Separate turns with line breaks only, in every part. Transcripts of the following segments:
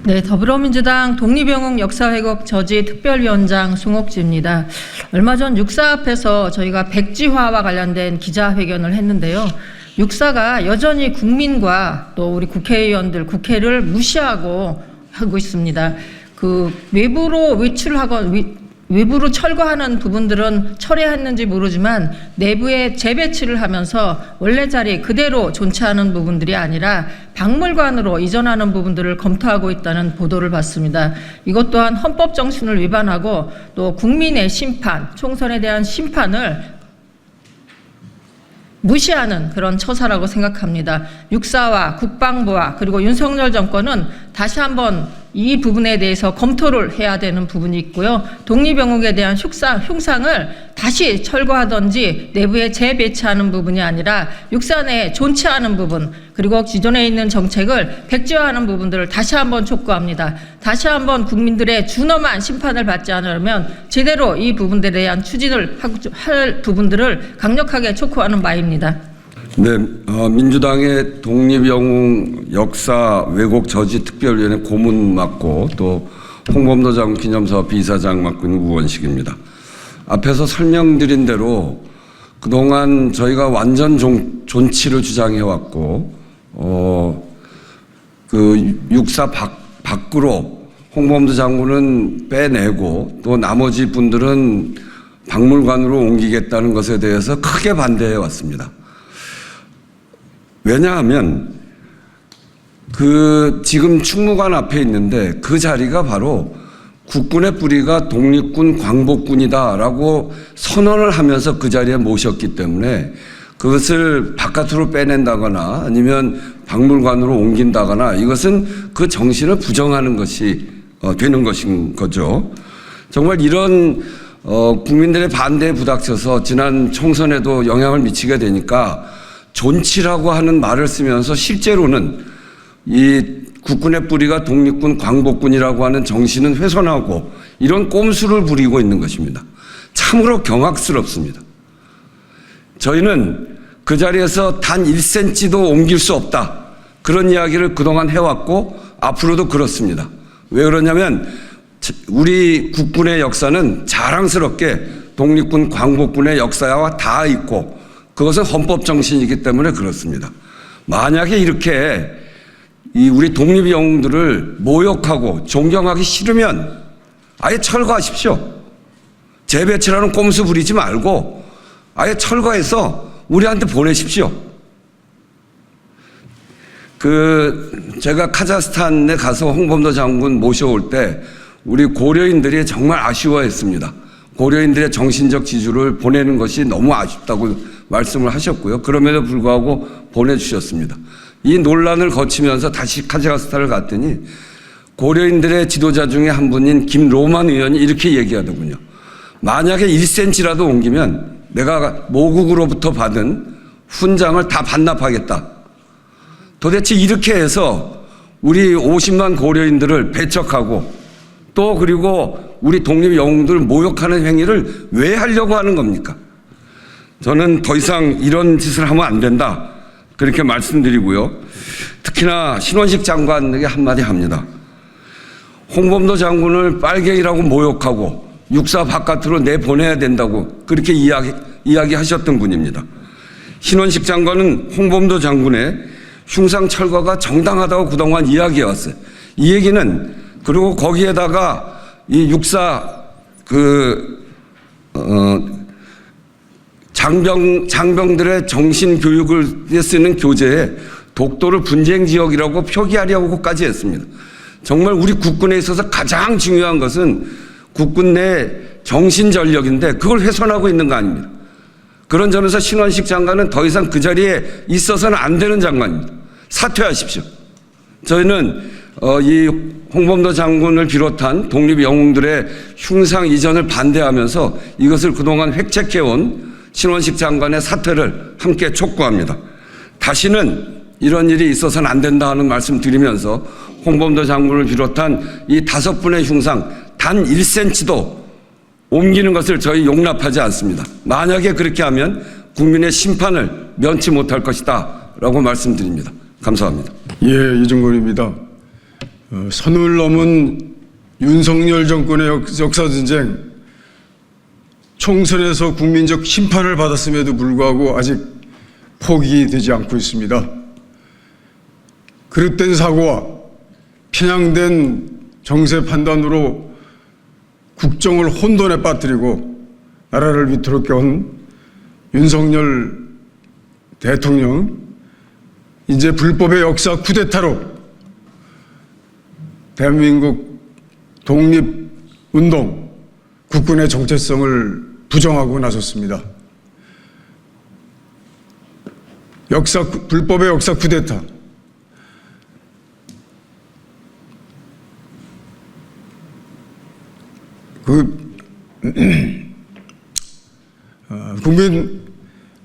네, 더불어민주당 독립영웅 역사회복 저지 특별위원장 송옥지입니다. 얼마 전 육사 앞에서 저희가 백지화와 관련된 기자회견을 했는데요. 육사가 여전히 국민과 또 우리 국회의원들, 국회를 무시하고 하고 있습니다. 그 외부로 철거하는 부분들은 철회했는지 모르지만 내부에 재배치를 하면서 원래 자리 그대로 존치하는 부분들이 아니라 박물관으로 이전하는 부분들을 검토하고 있다는 보도를 봤습니다. 이것 또한 헌법 정신을 위반하고 또 국민의 심판, 총선에 대한 심판을 무시하는 그런 처사라고 생각합니다. 육사와 국방부와 그리고 윤석열 정권은 다시 한번 이 부분에 대해서 검토를 해야 되는 부분이 있고요. 독립영웅에 대한 흉상을 다시 철거하든지 내부에 재배치하는 부분이 아니라 육사 내에 존치하는 부분, 그리고 기존에 있는 정책을 백지화하는 부분들을 다시 한번 촉구합니다. 다시 한번 국민들의 준엄한 심판을 받지 않으려면 제대로 이 부분들에 대한 추진을 할 부분들을 강력하게 촉구하는 바입니다.
네, 민주당의 독립영웅 역사 왜곡 저지 특별위원회 고문 맡고 또 홍범도 장군 기념사업 비서장 맡고 있는 우원식입니다. 앞에서 설명드린 대로 그동안 저희가 완전 존치를 주장해왔고 그 육사 밖으로 홍범도 장군은 빼내고 또 나머지 분들은 박물관으로 옮기겠다는 것에 대해서 크게 반대해 왔습니다. 왜냐하면 그 지금 충무관 앞에 있는데 그 자리가 바로 국군의 뿌리가 독립군 광복군이다라고 선언을 하면서 그 자리에 모셨기 때문에 그것을 바깥으로 빼낸다거나 아니면 박물관으로 옮긴다거나 이것은 그 정신을 부정하는 것이 되는 것인 거죠. 정말 이런 국민들의 반대에 부닥쳐서 지난 총선에도 영향을 미치게 되니까 존치라고 하는 말을 쓰면서 실제로는 이 국군의 뿌리가 독립군 광복군이라고 하는 정신은 훼손하고 이런 꼼수를 부리고 있는 것입니다. 참으로 경악스럽습니다. 저희는 그 자리에서 단 1cm도 옮길 수 없다. 그런 이야기를 그동안 해왔고 앞으로도 그렇습니다. 왜 그러냐면 우리 국군의 역사는 자랑스럽게 독립군 광복군의 역사와 다 있고 그것은 헌법 정신이기 때문에 그렇습니다. 만약에 이렇게 우리 독립영웅들을 모욕하고 존경하기 싫으면 아예 철거하십시오. 재배치라는 꼼수 부리지 말고 아예 철거해서 우리한테 보내십시오. 제가 카자흐스탄에 가서 홍범도 장군 모셔올 때 우리 고려인들이 정말 아쉬워했습니다. 고려인들의 정신적 지주를 보내는 것이 너무 아쉽다고 말씀을 하셨고요. 그럼에도 불구하고 보내주셨습니다. 이 논란을 거치면서 다시 카자흐스탄을 갔더니 고려인들의 지도자 중에 한 분인 김로만 의원이 이렇게 얘기하더군요. 만약에 1cm라도 옮기면 내가 모국으로부터 받은 훈장을 다 반납하겠다. 도대체 이렇게 해서 우리 50만 고려인들을 배척하고 또 그리고 우리 독립영웅들을 모욕하는 행위를 왜 하려고 하는 겁니까? 저는 더 이상 이런 짓을 하면 안 된다. 그렇게 말씀드리고요. 특히나 신원식 장관에게 한마디 합니다. 홍범도 장군을 빨갱이라고 모욕하고 육사 바깥으로 내보내야 된다고 그렇게 이야기하셨던 분입니다. 신원식 장관은 홍범도 장군의 흉상 철거가 정당하다고 그동안 이야기해왔어요. 이 얘기는 그리고 거기에다가 이 육사 장병들의 정신 교육을 쓰는 교재에 독도를 분쟁 지역이라고 표기하려고까지 했습니다. 정말 우리 국군에 있어서 가장 중요한 것은 국군 내 정신 전력인데 그걸 훼손하고 있는 거 아닙니다. 그런 점에서 신원식 장관은 더 이상 그 자리에 있어서는 안 되는 장관입니다. 사퇴하십시오. 저희는 이 홍범도 장군을 비롯한 독립영웅들의 흉상 이전을 반대하면서 이것을 그동안 획책해온 신원식 장관의 사퇴를 함께 촉구합니다. 다시는 이런 일이 있어서는 안 된다 하는 말씀 드리면서 홍범도 장군을 비롯한 이 5분의 흉상 단 1cm도 옮기는 것을 저희 용납하지 않습니다. 만약에 그렇게 하면 국민의 심판을 면치 못할 것이다 라고 말씀드립니다. 감사합니다.
예, 이중건입니다. 선을 넘은 윤석열 정권의 역사전쟁, 총선에서 국민적 심판을 받았음에도 불구하고 아직 포기되지 않고 있습니다. 그릇된 사고와 편향된 정세 판단으로 국정을 혼돈에 빠뜨리고 나라를 위태롭게 한 윤석열 대통령, 이제 불법의 역사 쿠데타로 대한민국 독립운동, 국군의 정체성을 부정하고 나섰습니다. 불법의 역사 쿠데타,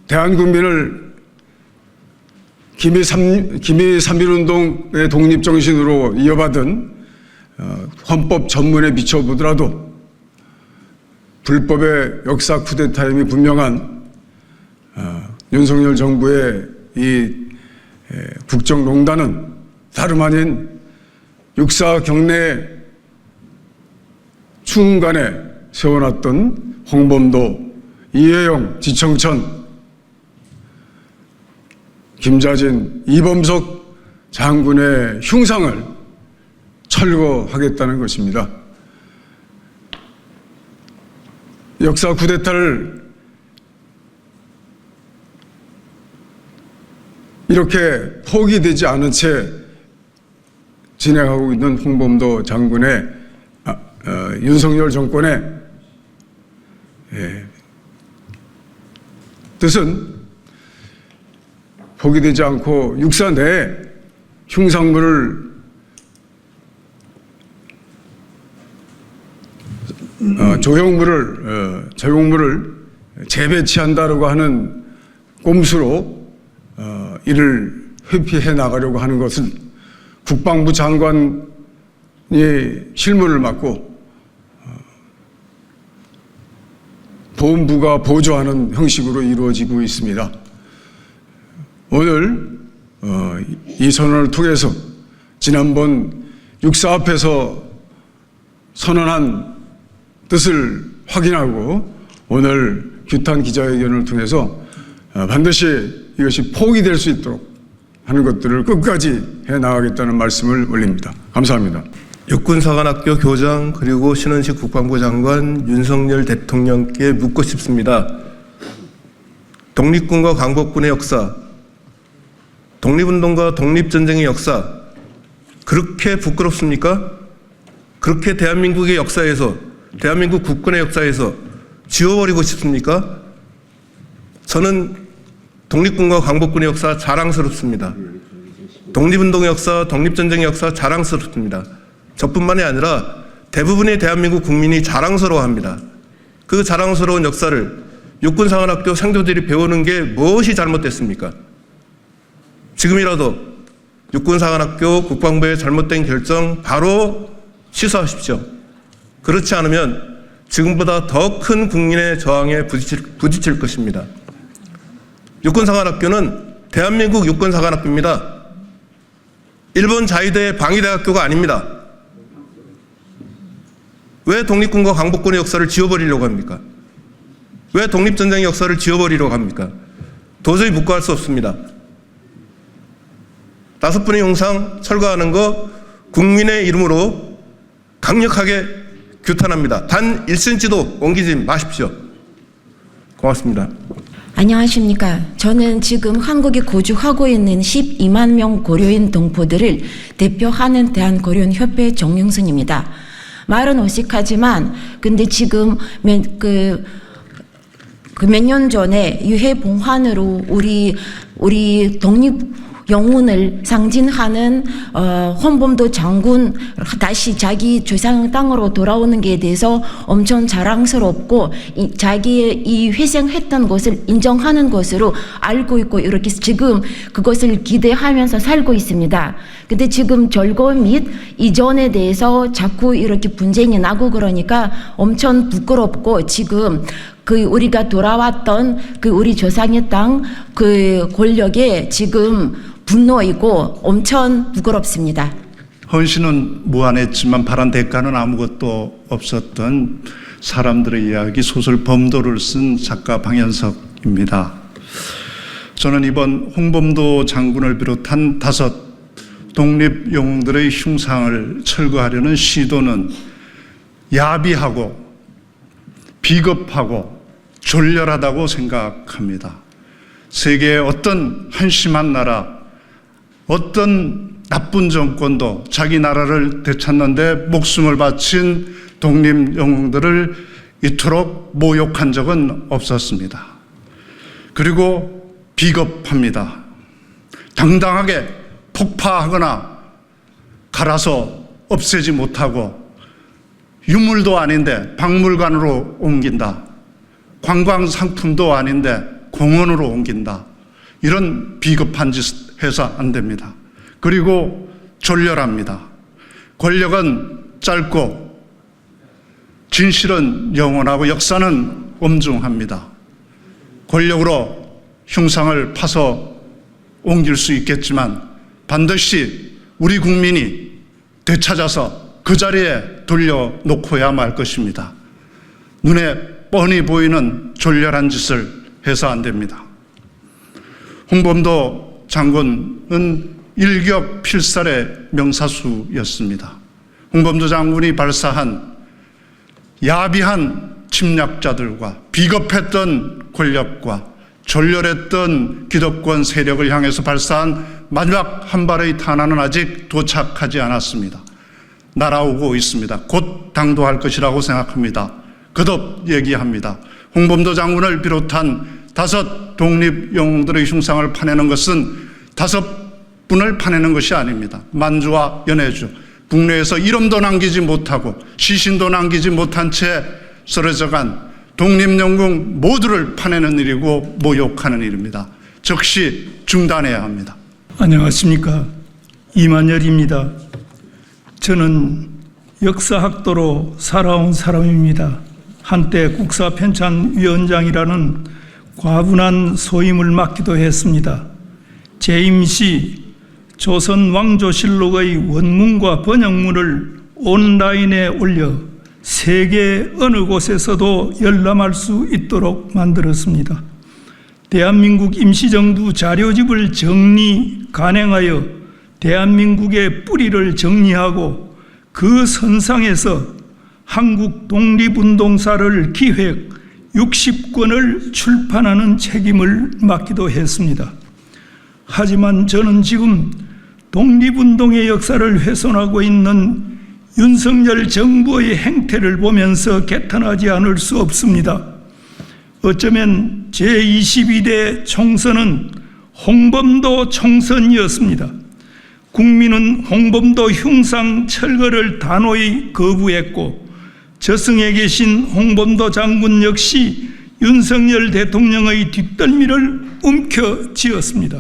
대한국민을 기미 3.1운동의 독립정신으로 이어받은 헌법 전문에 비춰보더라도 불법의 역사 쿠데타임이 분명한 윤석열 정부의 이 국정농단은 다름 아닌 육사 경내 중간에 세워놨던 홍범도, 이혜영, 지청천, 김자진, 이범석 장군의 흉상을 철거하겠다는 것입니다. 역사 쿠데타를 이렇게 포기되지 않은 채 진행하고 있는 홍범도 장군의 윤석열 정권의 뜻은 포기되지 않고 육사 내에 흉상물을 조형물을 재배치한다라고 하는 꼼수로 이를 회피해 나가려고 하는 것은 국방부 장관이 실무를 맡고 보훈부가 보조하는 형식으로 이루어지고 있습니다. 오늘 이 선언을 통해서 지난번 육사 앞에서 선언한 뜻을 확인하고 오늘 규탄 기자회견을 통해서 반드시 이것이 포기될 수 있도록 하는 것들을 끝까지 해나가겠다는 말씀을 올립니다. 감사합니다.
육군사관학교 교장 그리고 신원식 국방부 장관 윤석열 대통령께 묻고 싶습니다. 독립군과 광복군의 역사, 독립운동과 독립전쟁의 역사 그렇게 부끄럽습니까? 그렇게 대한민국의 역사에서, 대한민국 국군의 역사에서 지워버리고 싶습니까? 저는 독립군과 광복군의 역사 자랑스럽습니다. 독립운동의 역사, 독립전쟁의 역사 자랑스럽습니다. 저뿐만이 아니라 대부분의 대한민국 국민이 자랑스러워합니다. 그 자랑스러운 역사를 육군사관학교 생도들이 배우는 게 무엇이 잘못됐습니까? 지금이라도 육군사관학교 국방부의 잘못된 결정 바로 취소하십시오. 그렇지 않으면 지금보다 더 큰 국민의 저항에 부딪힐 것입니다. 육군사관학교는 대한민국 육군사관학교입니다. 일본 자위대의 방위대학교가 아닙니다. 왜 독립군과 광복군의 역사를 지워버리려고 합니까? 왜 독립전쟁의 역사를 지워버리려고 합니까? 도저히 묵과할 수 없습니다. 5분의 흉상 철거하는 거 국민의 이름으로 강력하게 규탄합니다. 단 1cm도 옮기지 마십시오. 고맙습니다.
안녕하십니까. 저는 지금 한국에 거주하고 있는 12만 명 고려인 동포들을 대표하는 대한고려인협회 정영순입니다. 말은 어색하지만 근데 지금 몇 년 전에 유해 봉환으로 우리 독립 영혼을 상징하는 홍범도 장군 다시 자기 조상 땅으로 돌아오는 게 대해서 엄청 자랑스럽고 자기의 이 희생했던 것을 인정하는 것으로 알고 있고 이렇게 지금 그것을 기대하면서 살고 있습니다. 근데 지금 절거 및 이전에 대해서 자꾸 이렇게 분쟁이 나고 그러니까 엄청 부끄럽고 지금 우리가 돌아왔던 우리 조상의 땅 권력에 지금 분노이고 엄청 부끄럽습니다.
헌신은 무한했지만 바란 대가는 아무것도 없었던 사람들의 이야기 소설 범도를 쓴 작가 방현석입니다. 저는 이번 홍범도 장군을 비롯한 5 독립영웅들의 흉상을 철거하려는 시도는 야비하고 비겁하고 졸렬하다고 생각합니다. 세계의 어떤 한심한 나라, 어떤 나쁜 정권도 자기 나라를 되찾는 데 목숨을 바친 독립영웅들을 이토록 모욕한 적은 없었습니다. 그리고 비겁합니다. 당당하게 폭파하거나 갈아서 없애지 못하고 유물도 아닌데 박물관으로 옮긴다. 관광상품도 아닌데 공원으로 옮긴다. 이런 비겁한 짓 해서 안 됩니다. 그리고 졸렬합니다. 권력은 짧고 진실은 영원하고 역사는 엄중합니다. 권력으로 흉상을 파서 옮길 수 있겠지만 반드시 우리 국민이 되찾아서 그 자리에 돌려놓고야 말 것입니다. 눈에 뻔히 보이는 졸렬한 짓을 해서 안 됩니다. 홍범도 장군은 일격필살의 명사수였습니다. 홍범도 장군이 발사한 야비한 침략자들과 비겁했던 권력과 졸렬했던 기득권 세력을 향해서 발사한 마지막 한 발의 탄환은 아직 도착하지 않았습니다. 날아오고 있습니다. 곧 당도할 것이라고 생각합니다. 거듭 얘기합니다. 홍범도 장군을 비롯한 5 독립영웅들의 흉상을 파내는 것은 5분을 파내는 것이 아닙니다. 만주와 연해주, 국내에서 이름도 남기지 못하고 시신도 남기지 못한 채 쓰러져간 독립영웅 모두를 파내는 일이고 모욕하는 일입니다. 즉시 중단해야 합니다.
안녕하십니까. 이만열입니다. 저는 역사학도로 살아온 사람입니다. 한때 국사편찬위원장이라는 과분한 소임을 맡기도 했습니다. 재임 시 조선 왕조실록의 원문과 번역문을 온라인에 올려 세계 어느 곳에서도 열람할 수 있도록 만들었습니다. 대한민국 임시정부 자료집을 정리, 간행하여 대한민국의 뿌리를 정리하고 그 선상에서 한국 독립운동사를 기획 60권을 출판하는 책임을 맡기도 했습니다. 하지만 저는 지금 독립운동의 역사를 훼손하고 있는 윤석열 정부의 행태를 보면서 개탄하지 않을 수 없습니다. 어쩌면 제22대 총선은 홍범도 총선이었습니다. 국민은 홍범도 흉상 철거를 단호히 거부했고 저승에 계신 홍범도 장군 역시 윤석열 대통령의 뒷덜미를 움켜쥐었습니다.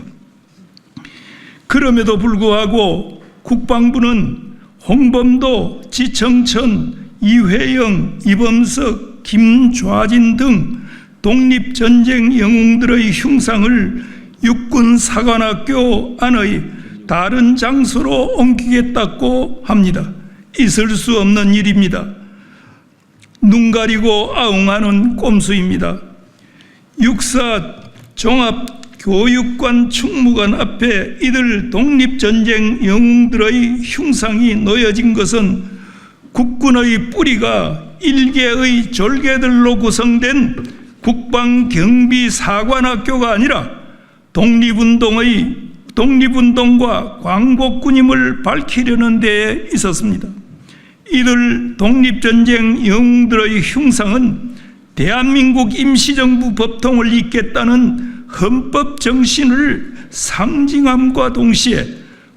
그럼에도 불구하고 국방부는 홍범도, 지청천, 이회영, 이범석, 김좌진 등 독립전쟁 영웅들의 흉상을 육군사관학교 안의 다른 장소로 옮기겠다고 합니다. 있을 수 없는 일입니다. 눈 가리고 아웅하는 꼼수입니다. 육사 종합교육관 충무관 앞에 이들 독립전쟁 영웅들의 흉상이 놓여진 것은 국군의 뿌리가 일개의 졸개들로 구성된 국방경비사관학교가 아니라 독립운동과 광복군임을 밝히려는 데에 있었습니다. 이들 독립전쟁 영웅들의 흉상은 대한민국 임시정부 법통을 잇겠다는 헌법 정신을 상징함과 동시에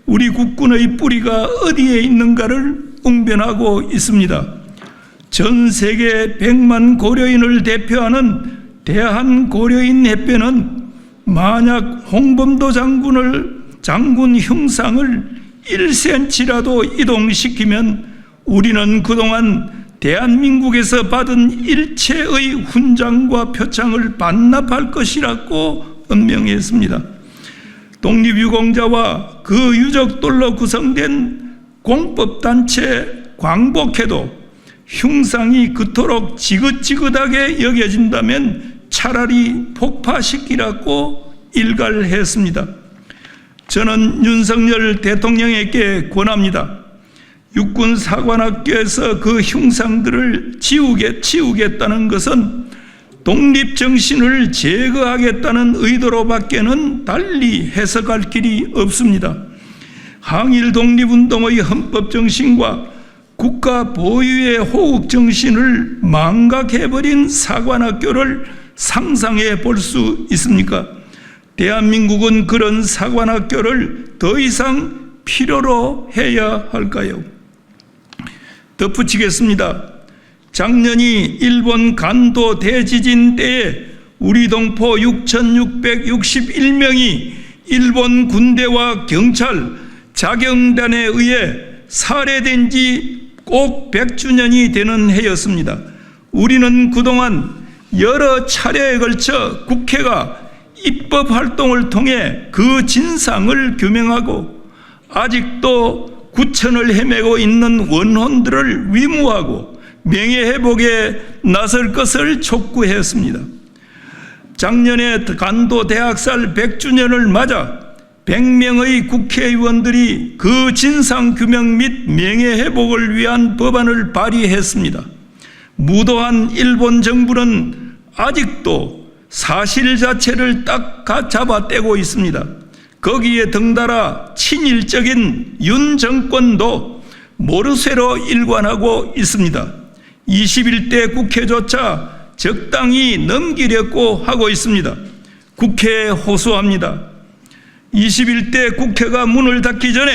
우리 국군의 뿌리가 어디에 있는가를 웅변하고 있습니다. 전 세계 100만 고려인을 대표하는 대한고려인협회는 만약 홍범도 장군 흉상을 1cm라도 이동시키면 우리는 그동안 대한민국에서 받은 일체의 훈장과 표창을 반납할 것이라고 언명했습니다. 독립유공자와 그 유족들로 구성된 공법단체 광복해도 흉상이 그토록 지긋지긋하게 여겨진다면 차라리 폭파시키라고 일갈했습니다. 저는 윤석열 대통령에게 권합니다. 육군사관학교에서 그 흉상들을 치우겠다는 것은 독립정신을 제거하겠다는 의도로밖에는 달리 해석할 길이 없습니다. 항일 독립운동의 헌법정신과 국가 보유의 호국정신을 망각해버린 사관학교를 상상해 볼 수 있습니까? 대한민국은 그런 사관학교를 더 이상 필요로 해야 할까요? 덧붙이겠습니다. 작년이 일본 간도 대지진 때에 우리 동포 6,661명이 일본 군대와 경찰, 자경단에 의해 살해된 지 꼭 100주년이 되는 해였습니다. 우리는 그동안 여러 차례에 걸쳐 국회가 입법 활동을 통해 그 진상을 규명하고 아직도 구천을 헤매고 있는 원혼들을 위무하고 명예회복에 나설 것을 촉구했습니다. 작년에 간도 대학살 100주년을 맞아 100명의 국회의원들이 그 진상규명 및 명예회복을 위한 법안을 발의했습니다. 무도한 일본 정부는 아직도 사실 자체를 딱 잡아떼고 있습니다. 거기에 덩달아 친일적인 윤 정권도 모르쇠로 일관하고 있습니다. 21대 국회조차 적당히 넘기려고 하고 있습니다. 국회에 호소합니다. 21대 국회가 문을 닫기 전에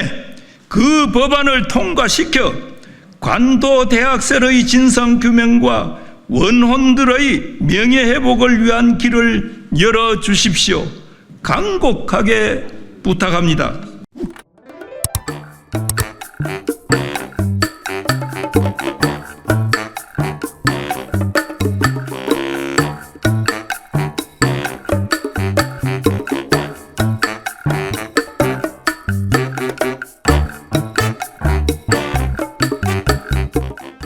그 법안을 통과시켜 관도 대학살의 진상규명과 원혼들의 명예회복을 위한 길을 열어주십시오. 간곡하게 부탁합니다.